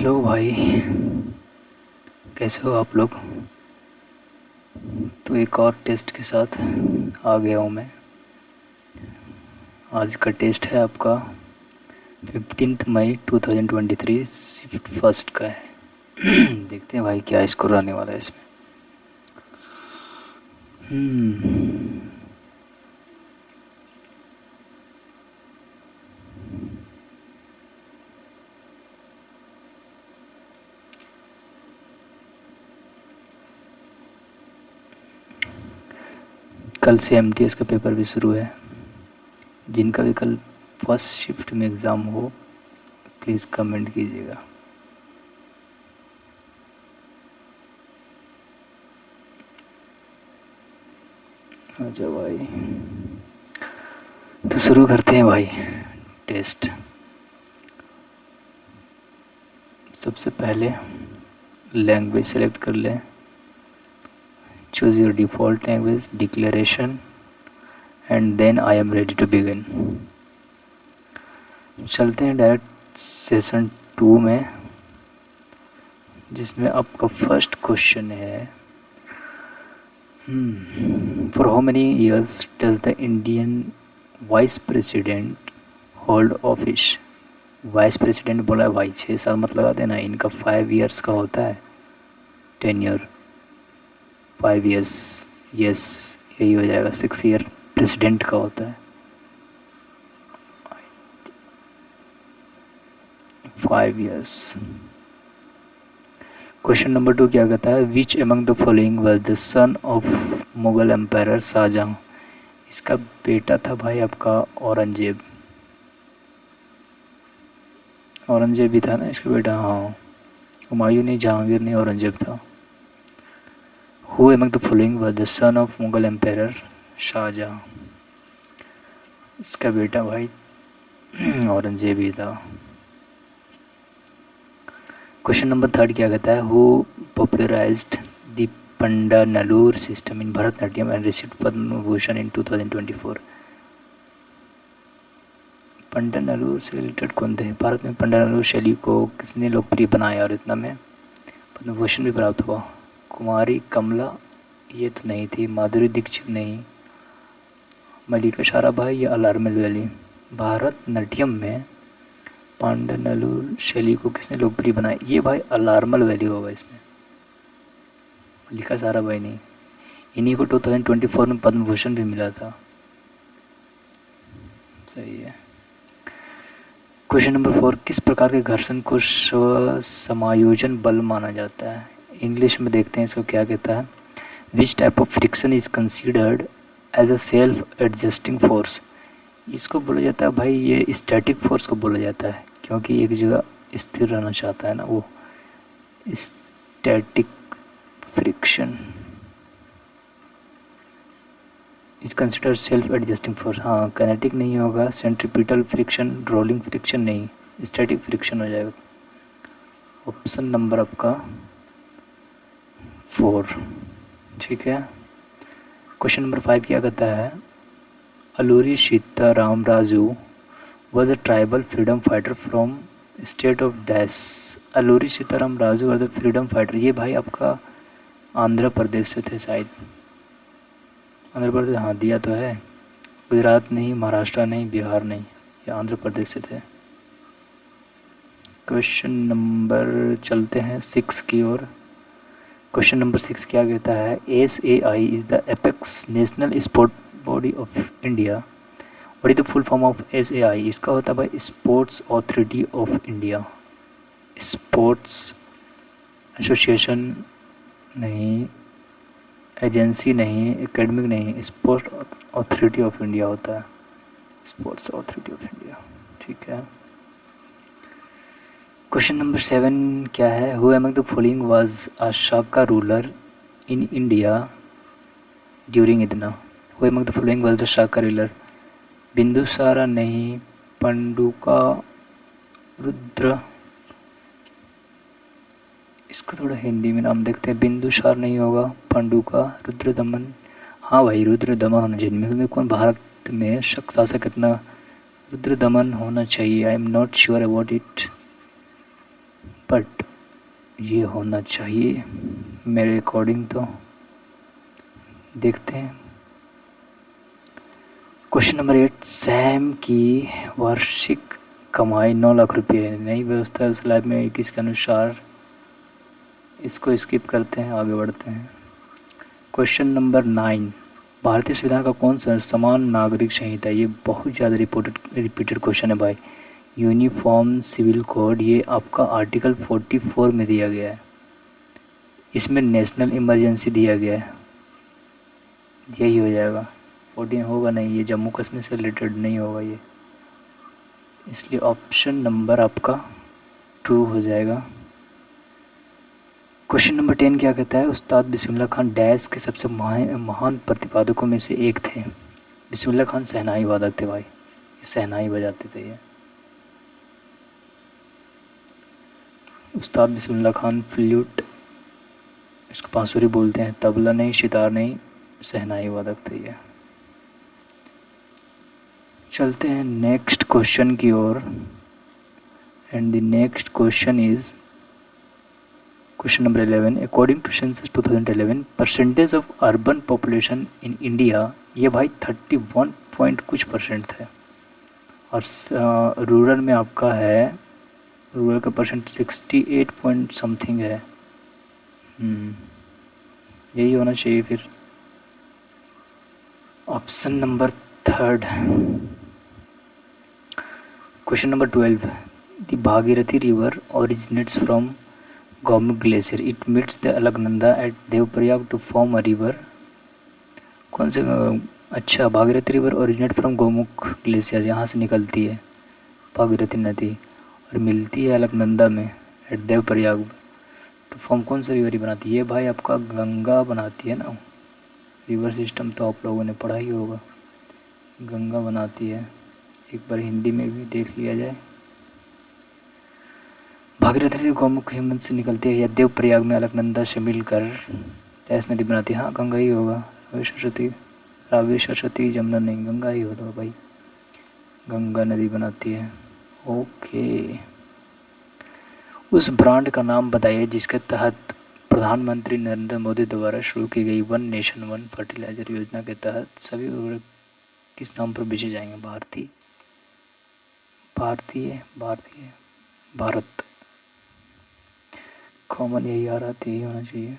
Hello भाई, कैसे हो आप लोग। तो एक और टेस्ट के साथ आ गया हूँ मैं। आज का टेस्ट है आपका 15 मई 2023 शिफ्ट फर्स्ट का है। देखते हैं भाई क्या स्कोर आने वाला है इसमें। कल से एमटीएस का पेपर भी शुरू है। जिनका भी कल फर्स्ट शिफ्ट में एग्ज़ाम हो प्लीज़ कमेंट कीजिएगा। अच्छा भाई, तो शुरू करते हैं भाई टेस्ट। सबसे पहले लैंग्वेज सेलेक्ट कर लें। Choose your default language, declaration, and then I am ready to begin. चलते हैं डायरेक्ट सेशन 2 में, जिसमें आपका फर्स्ट क्वेश्चन है for how many years does the Indian vice president hold office. Vice president बोला है भाई, 6 साल मत लगा देना, इनका 5 ईयर्स का होता है टेन्योर। 5 ईयर्स, यस यही हो जाएगा। 6 ईयर प्रेसिडेंट का होता है, 5 ईयर्स। क्वेश्चन नंबर 2 क्या कहता है, which among the following was the son of Mughal empire Shahjahan. इसका बेटा था भाई आपका औरंगजेब। औरंगजेब भी था ना इसका बेटा, हाँ। हुमायूं नहीं, जहांगीर नहीं, औरंगजेब था। Who among the following was the son of Mughal empire Shahjahan. इसका बेटा भाई औरंगजेब ही था। क्वेश्चन नंबर 3 क्या कहता है, who popularised the Pandanallur system in Bharatanatyam and received Padma Bhushan in 2024। पंडानल्लूर से रिलेटेड कौन थे। भारत में पंडानल्लूर शैली को किसने लोकप्रिय बनाया और इतना में पद्म भूषण भी प्राप्त हुआ। कुमारी कमला ये तो नहीं थी, माधुरी दीक्षित नहीं, मलिका साराभाई या अलारमेल वैली। भारतनाट्यम में पांडानल्लूर शैली को किसने लोकप्रिय बनाया, ये भाई अलारमल वैली होगा इसमें, मल्लिका साराभाई नहीं। इन्हीं को 2024 में पद्म भूषण भी मिला था। सही है। क्वेश्चन नंबर 4, किस प्रकार के घर्षण को समायोजन बल माना जाता है। इंग्लिश में देखते हैं इसको क्या कहता है, which type of friction is considered as a self adjusting force. इसको बोला जाता है भाई, ये स्टैटिक फोर्स को बोला जाता है, क्योंकि एक जगह स्थिर रहना चाहता है ना, वो static friction is consider self adjusting force. हाँ, काइनेटिक नहीं होगा, सेंट्रीपिटल फ्रिक्शन, रोलिंग फ्रिक्शन नहीं, स्टैटिक फ्रिक्शन हो जाएगा। ऑप्शन नंबर आपका 4, ठीक है। क्वेश्चन नंबर 5 क्या कहता है, Alluri Sitaram Raju was a tribal freedom fighter from state of dash. Alluri Sitaram Raju was the freedom fighter, ये भाई आपका आंध्र प्रदेश से थे शायद। आंध्र प्रदेश, हाँ दिया तो है। गुजरात नहीं, महाराष्ट्र नहीं, बिहार नहीं, ये आंध्र प्रदेश से थे। क्वेश्चन नंबर चलते हैं 6 की ओर। क्वेश्चन नंबर 6 क्या कहता है, SAI is the apex national sport body of India. What is the full form of SAI। इसका होता है भाई sports authority of India. Sports association नहीं, एजेंसी नहीं, एकेडमिक नहीं, स्पोर्ट्स अथॉरिटी ऑफ इंडिया होता है, स्पोर्ट्स अथॉरिटी ऑफ इंडिया, ठीक है। क्वेश्चन नंबर 7 क्या है, who among the following was a Shaka ruler in India during इतना। Who among the following was the Shaka ruler. Bindusara नहीं, पंडुका, रुद्र, इसको थोड़ा हिंदी में नाम देखते हैं। बिंदुसार नहीं होगा, पंडुका, रुद्रदमन। हाँ भाई रुद्रदमन होना चाहिए, जिनमें कौन भारत में शासक इतना, रुद्रदमन होना चाहिए। I am not sure about it, but ये होना चाहिए मेरे अकॉर्डिंग। तो देखते हैं। क्वेश्चन नंबर 8, सैम की वार्षिक कमाई 9 लाख रुपये है। नई व्यवस्था स्लैब में 21 के अनुसार। इसको स्किप करते हैं, आगे बढ़ते हैं। क्वेश्चन नंबर 9, भारतीय संविधान का कौन सा समान नागरिक संहिता है। ये बहुत ज़्यादा रिपीटेड क्वेश्चन है भाई। यूनिफॉर्म सिविल कोड, ये आपका आर्टिकल 44 में दिया गया है। इसमें नेशनल इमरजेंसी दिया गया है, यही हो जाएगा। 14 होगा नहीं, ये जम्मू कश्मीर से रिलेटेड नहीं होगा ये, इसलिए ऑप्शन नंबर आपका 2 हो जाएगा। क्वेश्चन नंबर 10 क्या कहता है, उस्ताद बिस्मिल्लाह खान डैश के सबसे महान प्रतिपादकों में से एक थे। बिस्मिल्लाह खान शहनाई वादक थे भाई, ये शहनाई बजाते थे ये। उस्ताद बिस्मिल्लाह खान फ्लूट, इसको बांसुरी बोलते हैं, तबला नहीं, सितार नहीं, शहनाई वादक थे ये। चलते हैं नेक्स्ट क्वेश्चन की ओर। And the next question is question number 11, according to census 2011 percentage of urban population in India, ये भाई 31 पॉइंट कुछ परसेंट थे। और रूरल में आपका है, रूरल का परसेंट 68 पॉइंट समथिंग है। यही होना चाहिए फिर। Option number 3, question number 12, the Bhagirathi river originates from Gaumukh glacier, it meets the Alaknanda at Devprayag to form a river. कौन से अच्छा, Bhagirathi river originate from Gaumukh glacier, यहाँ से निकलती है भागीरथी नदी और मिलती है अलकनंदा में एट देवप्रयाग। तो फॉर्म कौन सा रिवर ही बनाती है भाई, आपका गंगा बनाती है ना। रिवर सिस्टम तो आप लोगों ने पढ़ा ही होगा, गंगा बनाती है। एक बार हिंदी में भी देख लिया जाए। भागीरथी गौमुख हिमवंत से निकलती है या देवप्रयाग में अलकनंदा से मिलकर डैश नदी बनाती है। हाँ, गंगा ही होगा। रावी सरस्वती जमुना नहीं, गंगा ही होगा भाई, गंगा नदी बनाती है। ओके, उस ब्रांड का नाम बताइए जिसके तहत प्रधानमंत्री नरेंद्र मोदी द्वारा शुरू की गई वन नेशन वन फर्टिलाइजर योजना के तहत सभी उर्वरक किस नाम पर बेचे जाएंगे। भारतीय भारत, कॉमन यही आ रहा था, यही होना चाहिए।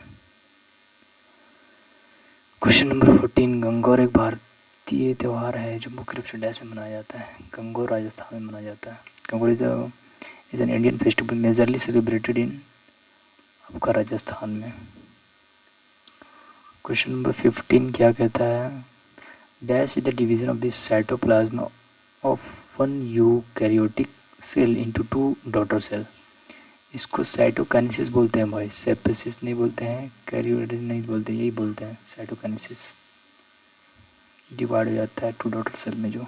क्वेश्चन नंबर 14, गंगौर एक भारतीय त्यौहार है जो मुख्य रूप से डैश में मनाया जाता है। गंगौर राजस्थान में मनाया जाता है। Gangaur is an Indian festival majorly celebrated in आपका राजस्थान में। क्वेश्चन नंबर 15 क्या कहता है, dash is the division of this cytoplasm of one eukaryotic cell into 2 daughter cell. इसको साइटोकाइनेसिस बोलते हैं भाई, सेप्सिस नहीं बोलते हैं, कैरियोटिक नहीं बोलते, यही बोलते हैं साइटोकाइनेसिस। डिवाइड हो जाता है 2 डॉटर सेल में जो।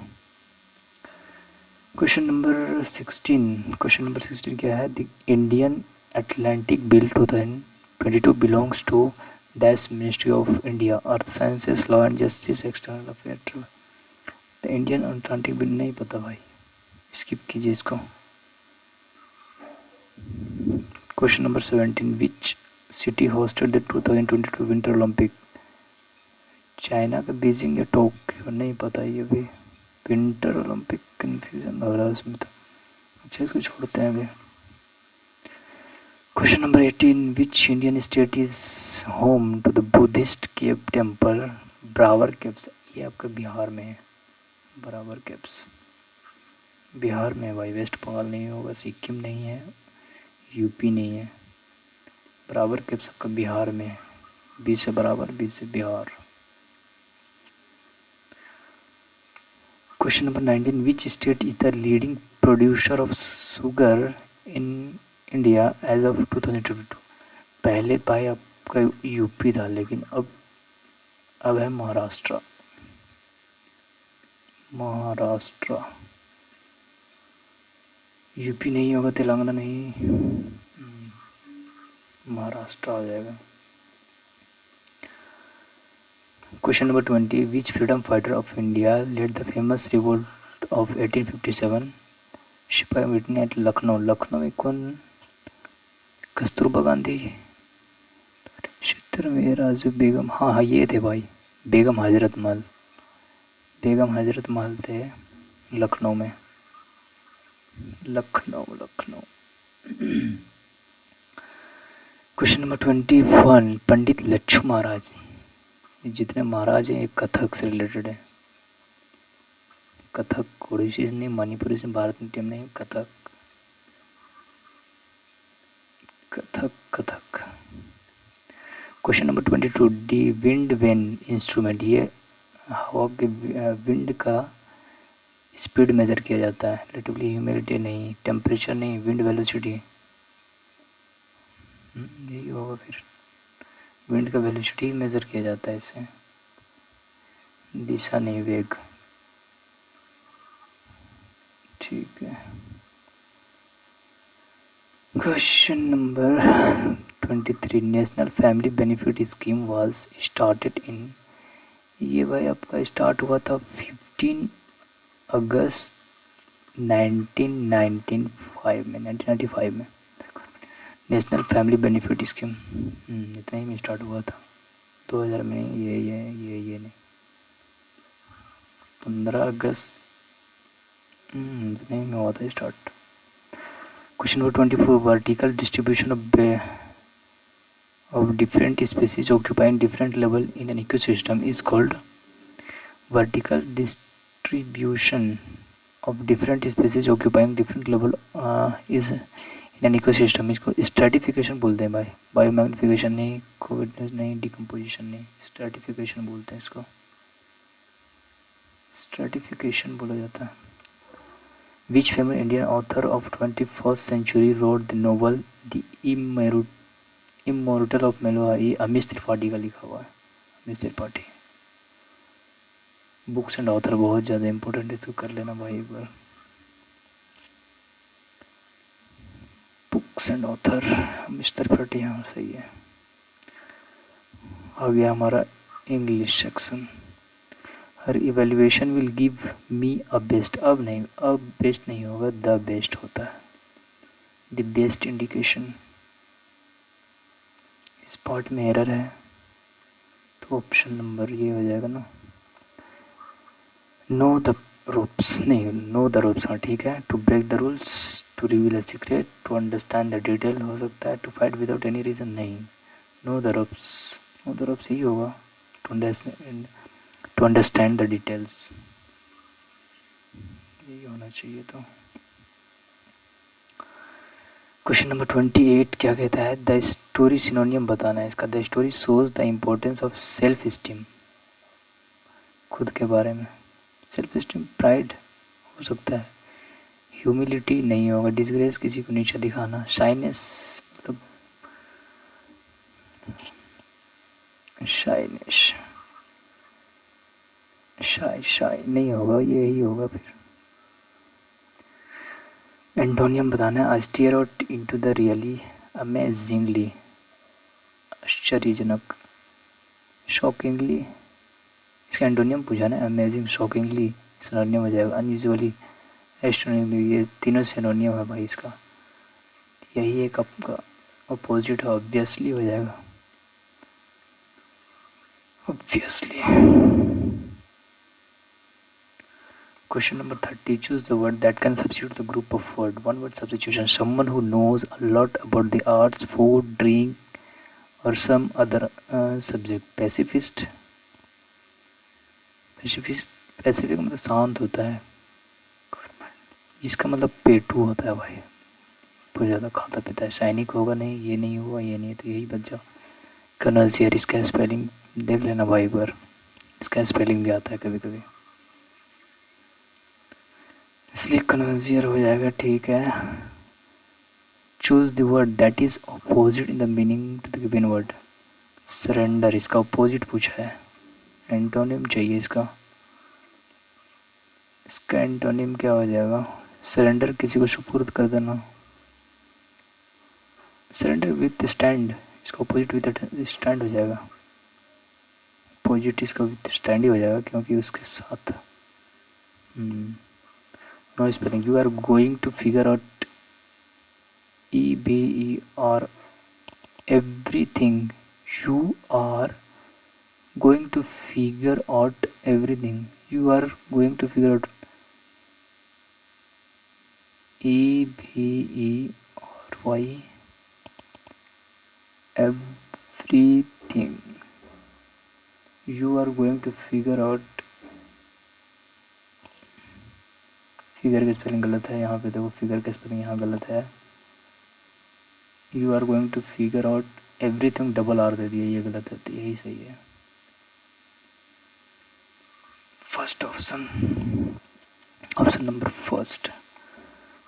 क्वेश्चन नंबर 16 क्या है, the Indian Atlantic bill 2022 belongs to dash ministry of India, earth sciences, law and justice, external affair. The Indian Atlantic bill नहीं पता भाई, स्किप कीजिए इसको। Question number 17, which city hosted the 2022 winter Olympic. China का Beijing या Tokyo, नहीं पता ये भी। विंटर ओलंपिक कन्फ्यूजन हो रहा है उसमें तो। अच्छा, इसको छोड़ते हैं अभी। Question number 18, which Indian state is home to the Buddhist cave temple Barabar caves. ये आपका बिहार में है, ब्रावर केव्स बिहार में है भाई। वेस्ट बंगाल नहीं होगा, सिक्किम नहीं है, यूपी नहीं है। ब्रावर केव्स आपका बिहार में है। बी से बराबर, बी से Bihar. Question number 19, which state is the leading producer of sugar in India as of 2022। पहले भाई आपका यूपी था, लेकिन अब है महाराष्ट्र। यूपी नहीं होगा, तेलंगाना नहीं, महाराष्ट्र आ जाएगा। Question number 20, which freedom fighter of India lead the famous revolt of 1857 सिपाही मिटने एट लखनऊ। लखनऊ में कौन कस्तूरबा गांधी, चित्र में राजू बेगम, हाँ हाँ ये थे भाई, बेगम हजरत महल, बेगम हजरत महल थे लखनऊ में, लखनऊ लखनऊ। क्वेश्चन नंबर 21, पंडित लच्छू महाराज, ये जितने महाराज हैं ये कथक से रिलेटेड है, कथक ओडिसी नहीं, मणिपुरी से, भारतनाट्यम नहीं, Kathak, Kathak Kathak. Question number 22, D wind vane instrument, ये हवा के विंड का स्पीड मेजर किया जाता है, रिलेटिवली ह्यूमिडिटी नहीं, टेम्परेचर नहीं, विंड वेलोसिटी, यही होगा फिर, विंड का वेलोसिटी मेजर किया जाता है इससे, दिशा नहीं, वेग, ठीक है। Question number 23, national family benefit scheme was started in, ये भाई आपका स्टार्ट हुआ था 15 अगस्त 1995 में, नेशनल फैमिली बेनिफिट स्कीम, इतना ही में स्टार्ट हुआ था, 2000 में नहीं, ये नहीं, 15 अगस्त इतना ही में हुआ था start. Question number 24, vertical distribution of different species occupying different level in an ecosystem is called, vertical distribution of different species occupying different level is in an ecosystem, इसको स्ट्रेटिफिकेशन बोलते हैं भाई, बायोमैग्निफिकेशन नहीं, कोविडनेस नहीं, डिकम्पोजिशन नहीं, stratification बोलते हैं इसको, स्ट्रेटिफिकेशन बोला जाता है। Which famous Indian author of 21st century wrote the novel The immortal of Meluha, ये अमीश त्रिपाठी का लिखा हुआ है, Amish Tripathi. Books and author बहुत ज़्यादा इंपॉर्टेंट है, तो कर लेना भाई एक बार, books and author Amish Tripathi, हाँ सही है। आ गया हमारा इंग्लिश सेक्शन, हर evaluation will give me a best, अब नहीं, अब बेस्ट नहीं होगा, द बेस्ट होता है, द बेस्ट इंडिकेशन, इस पार्ट में एरर है, तो ऑप्शन नंबर ये हो जाएगा ना, नो द रूप्स नहीं, नो द रूप्स, हाँ ठीक है, to break the rules, to reveal a secret, to understand the detail हो सकता है, to fight without any reason नहीं, know the ropes, know the ropes ही होगा, टू अंडरस्टैंड द डिटेल्स, यही होना चाहिए। तो क्वेश्चन नंबर 28 क्या कहता है, द स्टोरी सिनोनियम बताना है इसका, the story shows the importance of self esteem, खुद के बारे में, सेल्फ स्टीम प्राइड हो सकता है, ह्यूमिलिटी नहीं होगा, डिसग्रेस किसी को नीचा दिखाना, शाइनेस मतलब शाइनेस, शाई नहीं होगा, ये ही होगा फिर। एंटोनियम बताना है, steer out into the really, amazingly, आश्चर्यजनक, शॉकिंगली, इसका एंटोनियम पूछा ना, अमेजिंग, शॉकिंगली सिनोनियम हो जाएगा, अनयूजुअली, एस्ट्रोनॉमिकली, ये तीनों सिनोनियम है भाई इसका, यही एक आपका अपोजिट है, ऑब्वियसली हो जाएगा, obviously. Question number 30, choose the word that can substitute the group of word, one word substitution, someone who knows a lot about the arts, food, drink or some other subject, pacifist, Pacific मतलब शांत होता है, इसका मतलब पेटू होता है भाई, बहुत ज़्यादा खाता पीता है, सैनिक होगा नहीं, ये नहीं हुआ, ये नहीं, तो यही बच जाओ, कनजियर, इसका स्पेलिंग देख लेना भाई एक बार, इसका स्पेलिंग भी आता है कभी कभी, इसलिए कनजियर हो जाएगा, ठीक है। Choose the word that is opposite in the meaning to the given word, surrender, इसका अपोजिट पूछा है, एंटोनिम चाहिए इसका, इसका एंटोनिम क्या हो जाएगा, सरेंडर, किसी को सुपुर्द कर देना, सरेंडर विथ स्टैंड, इसका अपोजिट विथ स्टैंड हो जाएगा, अपोजिट इसका विथ स्टैंड ही हो जाएगा, क्योंकि उसके साथ no spelling, you are going to figure out, EBER everything. You are going to figure out everything. You are going to figure out EVERY, everything. You are going to figure out, figure की spelling गलत है यहाँ पे, देखो figure की spelling यहाँ गलत है. You are going to figure out everything, double R दे दिया, ये गलत है, तो यही सही है. First option, option number first.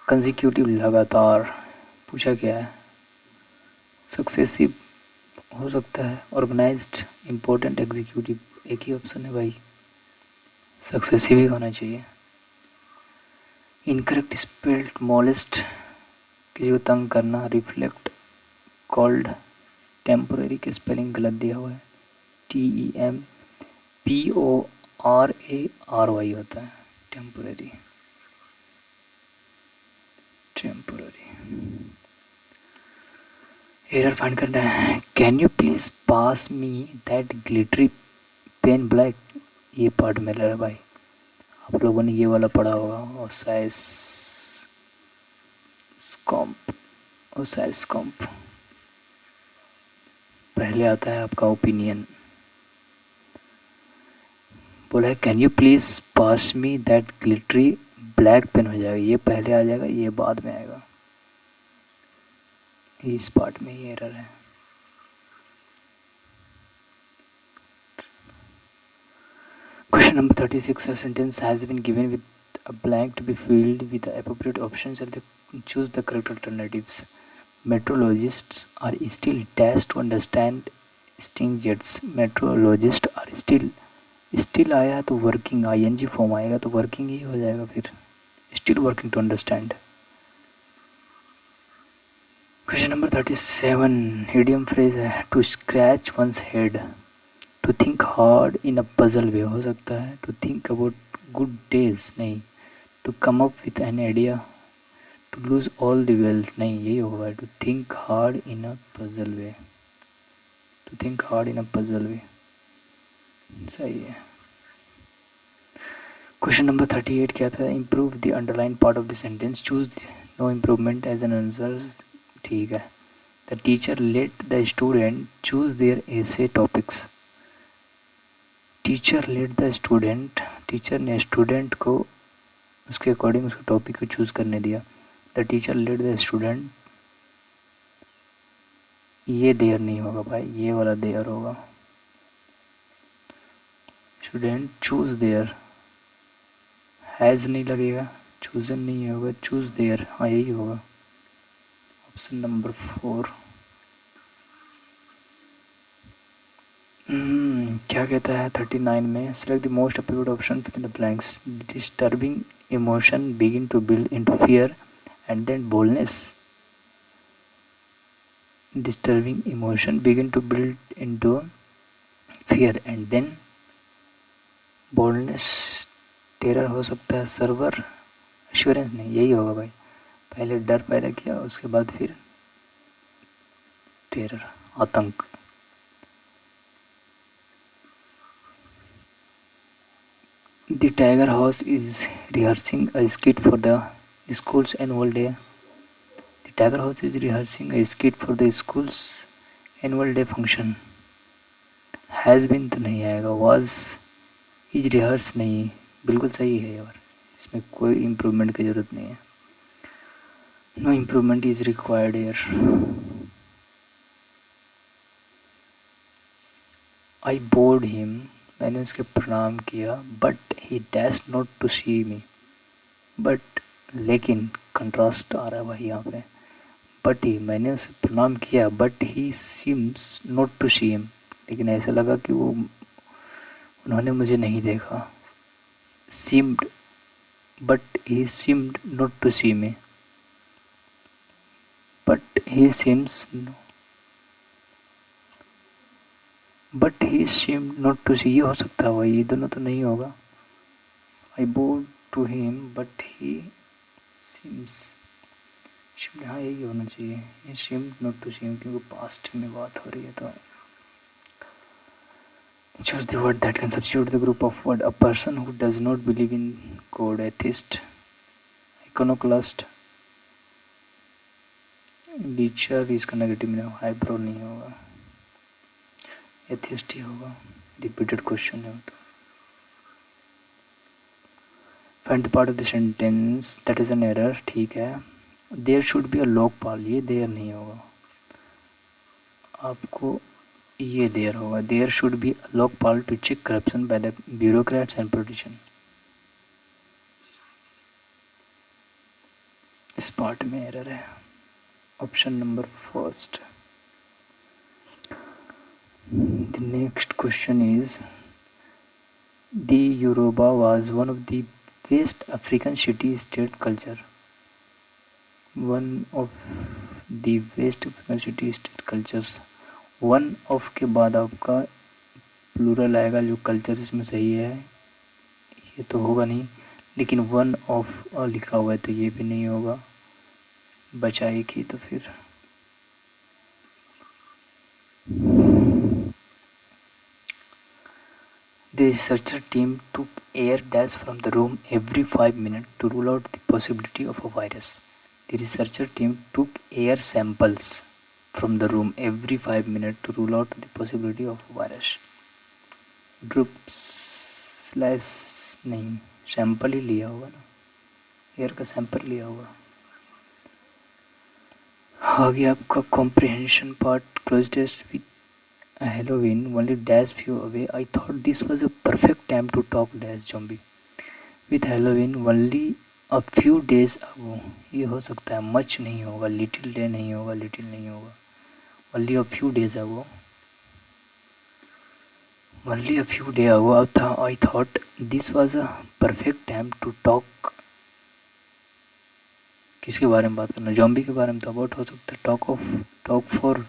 Consecutive, लगातार. पूछा क्या है? सक्सेसिव हो सकता है, ऑर्गेनाइज्ड, इम्पोर्टेंट, एग्जीक्यूटिव. एक ही ऑप्शन है भाई, सक्सेसिव ही होना चाहिए. इनकरेक्ट स्पेल्ड, मोलेस्ट, किसी को तंग करना. रिफ्लेक्ट, कॉल्ड, टेम्पोरेरी की स्पेलिंग गलत दिया हुआ है, TEMPORARY होता है, टेम्पोरेरी. टेम्पोरेरी. एरर फाइंड करना है. Can you please pass me that glittery pen black. ये पार्ट में लगा भाई, आप लोगों ने ये वाला पढ़ा होगा, ओसाइस्कॉम्प. पहले आता है आपका ओपिनियन. बोला है can you please pass me that glittery black pen, हो जाएगा, ये पहले आ जाएगा, ये बाद में आएगा. इस पार्ट में ये एरर है. Question number 36. A sentence has been given with a blank to be filled with the appropriate options and choose the correct alternatives. Meteorologists are still dash to understand sting jets. Meteorologists are still आया तो working, ing form आएगा तो working ही हो जाएगा फिर. Still working to understand. Question number 37. Idiom phrase है to scratch one's head. To think hard in a puzzle way हो सकता है. To think about good days नहीं. To come up with an idea. To lose all the wealth नहीं, यही होगा. To think hard in a puzzle way. To think hard in a puzzle way सही है. Question number 38 क्या था? Improve the underline part of the sentence. Choose no improvement as an answer. ठीक है. The teacher let the student choose there essay topics. Teacher let the student, teacher ने student को उसके according उसके topic को choose करने दिया. The teacher let the student, ये देयर नहीं होगा भाई, ये वाला देयर होगा. स्टूडेंट चूज देयर, हैज़ नहीं लगेगा, चूजन नहीं होगा, चूज देयर, हाँ यही होगा. Option number 4. क्या कहता है 39 में? Select the most appropriate option, fill in the blanks. Disturbing emotion begin to build into fear and then boldness. Disturbing emotion begin to build into fear and then boldness. Terror हो सकता है, server, assurance नहीं, यही होगा भाई. पहले डर पैदा किया, उसके बाद फिर टेरर, आतंक. The Tiger House is rehearsing a skit for the school's annual day. The Tiger House is rehearsing a skit for the school's annual day function. Has been तो नहीं आएगा, was is rehearse नहीं, बिल्कुल सही है यार, इसमें कोई इम्प्रूवमेंट की ज़रूरत नहीं है. No improvement is required here. I bored him, मैंने उसके प्रणाम किया. But he dash not to see me. But, लेकिन कंट्रास्ट आ रहा है भाई यहाँ पे. बट ही, मैंने उसे प्रणाम किया, but he seems not to see him, लेकिन ऐसा लगा कि वो उन्होंने मुझे नहीं देखा. Seemed, but he seemed not to see me. But he seems, but he seem not to see, ये हो सकता है भाई, ये दोनों तो नहीं होगा. I bowed to him but he seems यहाँ यही होना चाहिए, एशियम नॉट टू सेम, क्योंकि पास्ट में बात हो रही है। तो choose the word that can substitute the group of word. A person who does not believe in God, atheist, iconoclast, लीचर, इसका नेगेटिव में हाइब्रो नहीं होगा, एथिस्ट ही होगा, रिपीटेड क्वेश्चन है तो। Find the part of the sentence that is an error, ठीक है। There should be a Lokpal, ये देयर नहीं होगा, आपको ये देयर होगा। There should be a Lokpal to check corruption by the bureaucrats and politician, इस पार्ट में एरर है। Option number first. The next question is, the Yoruba was one of the West African city-state culture. One of the West African city-state cultures. One of के बाद आपका plural आएगा, जो culture इसमें सही है ये तो होगा नहीं, लेकिन वन ऑफ लिखा हुआ है तो ये भी नहीं होगा, बचा एक ही। तो फिर the researcher team took air dash from the room every 5 minutes to rule out the possibility of a virus. The researcher team took air samples from the room every 5 minutes to rule out the possibility of a virus. Groups slash नहीं, sample ही लिया होगा ना, air का sample लिया होगा। आगे आपका comprehension part, cloze test with Halloween only dash few away. I thought this was a perfect time to talk dash zombie. With Halloween only a few days ago. ये हो सकता है, much नहीं होगा, little day नहीं होगा, little नहीं होगा, only a few days ago. Only a few days ago था, I thought this was a perfect time to talk. किसके बारे में बात करना, जॉम्बी के बारे में, तो अबाउट हो सकता है, टॉक फॉर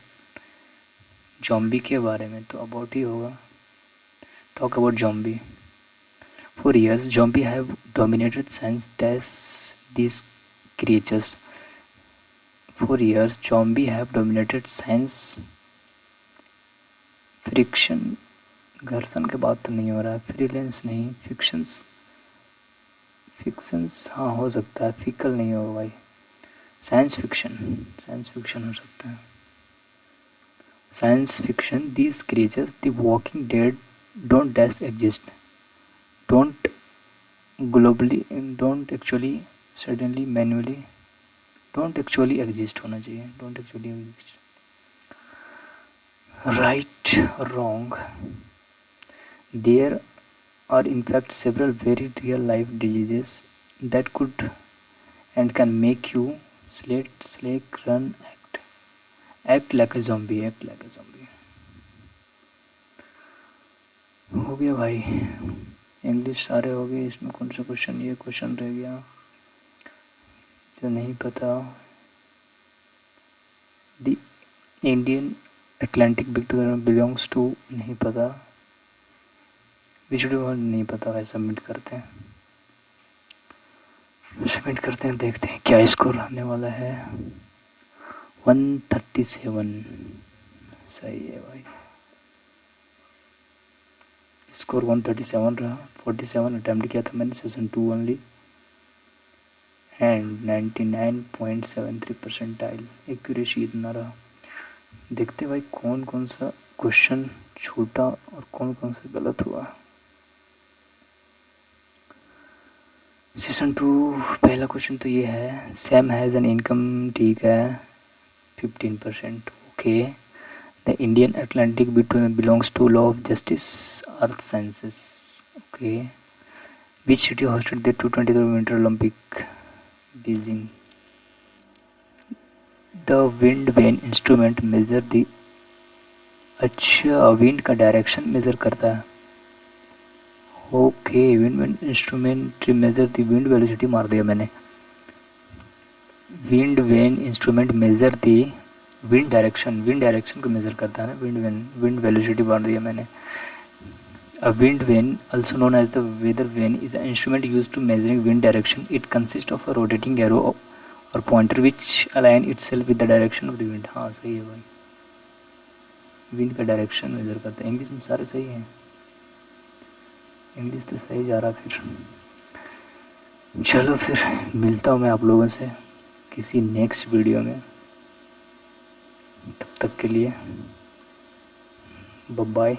जॉम्बी के बारे में तो अबाउट ही होगा, talk about zombie. For years zombie have dominated science dash this creatures. For years zombie have dominated science, friction, घर्षण के बाद तो नहीं हो रहा है, फ्रीलेंस नहीं, फिक्शंस हाँ हो सकता है, फिकल नहीं होगा भाई, साइंस फिक्शन हो सकता है। Science fiction, these creatures, the walking dead, don't just exist, don't globally, don't actually, suddenly, manually, don't actually exist होना चाहिए, don't actually exist. Right or wrong? There are in fact several very real life diseases that could and can make you slake, run, act like a zombie, हो गया भाई, English सारे हो गए। इसमें कौन सा क्वेश्चन, ये क्वेश्चन रह गया जो नहीं पता। The Indian Atlantic belongs to, नहीं पता, विचुअली नहीं पता भाई। सबमिट करते हैं, देखते हैं क्या स्कोर आने वाला है। 137 सही है भाई, स्कोर 137 रहा। 47 अटैम्प्ट किया था मैंने, session 2 only, and 99.73 percentile, accuracy इतना रहा। देखते भाई कौन कौन सा क्वेश्चन छूटा और कौन कौन सा गलत हुआ। सेशन 2 पहला क्वेश्चन तो ये है, सैम हैज़ एन इनकम, ठीक है, 15%, okay. The Indian Atlantic belongs to law of justice, earth sciences, okay. Which city hosted the 2022 winter Olympic, Beijing. The wind vane instrument measure the, अच्छा wind का direction measure करता है, okay. Wind vane instrument measure the wind velocity, मार दिया मैंने, wind vane instrument measure the wind direction को measure करता है ना, विंड वेलोसिटी मार दिया मैंने। A wind vane, also known as the weather vane, is an instrument used to measuring wind direction. It consists of a rotating arrow और pointer which align itself with the direction of the wind. हाँ सही है भाई, wind का direction major करते हैं। English में सारे सही हैं, इंग्लिश तो सही जा रहा। फिर चलो फिर मिलता हूँ मैं आप लोगों से किसी नेक्स्ट वीडियो में। तब तक के लिए बाय बाय।